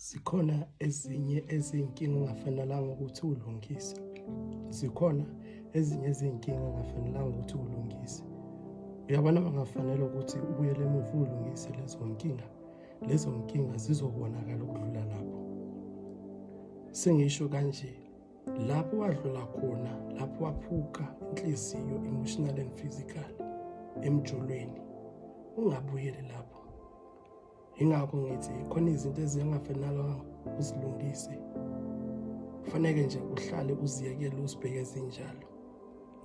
Zikhona ezinye ezinkinga ongafanelanga ukuthi ulungise. Zikhona ezinye ezinkinga ongafanelanga ukuthi ulungise. Uyabona bangafanele ukuthi ubuyele emuva ulungise lezo nkinga zizobonakala ukudlula lapho. Sengisho kanje, lapho wadlula khona, lapho waphuka inhliziyo, emotional and physical, emjolweni, ungabuyeli lapho. Ingakho ngithi khona izinto ezingafanelanga uzilungise. Kufanele nje uhlale uziyekele uzibheke zinjalo,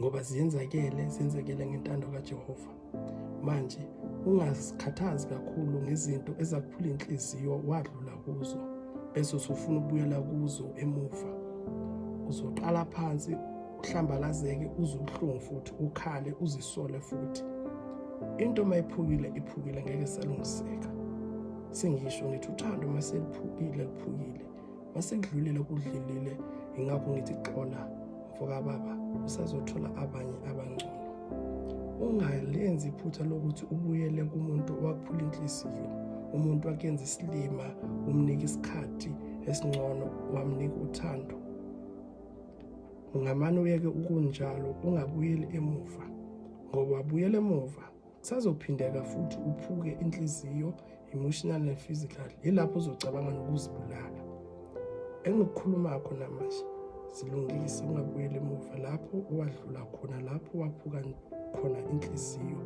ngoba ziyenzakele ngentando kaJehova. Manje ungazikhathazi kakhulu ngezinto ezakuphula inhliziyo wadlula kuzo, bese usufuna ukubuyela kuzo emuva. Uzoqala phansi, uhlambalazeke, uzwe ubuhlungu futhi, ukhale, uzisole futhi. Into mayiphukile iphukile, ngeke salungiseka. Sengisho ngithi uthando maseliphukile, masekudlulile kudlulile. Ingakho ngithi xola mfoka baba, usazothola abanye abangcono. Ungalenzi iphutha lokuthi ubuyele kumuntu owakuphula inhliziyo, umuntu wakenza isilima, umnika isikhathi esingcono, wamnika uthando. Ungamane uyeke ukunjalo, ungabuyeli emuva, ngoba wabuyela emuva kusazophindeka futhi uphuke inhliziyo, emotional and physical. Yilapho uzocabanga nokuzibulala. Engikukhuluma khona manje, zilungise, ungabuyeli emuva lapho owadlula khona, lapho waphuka khona inhliziyo.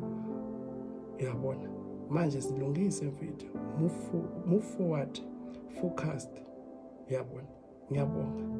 Uyabona? Manje zilungise mfethu, move forward, focused. Uyabona? Ngiyabonga.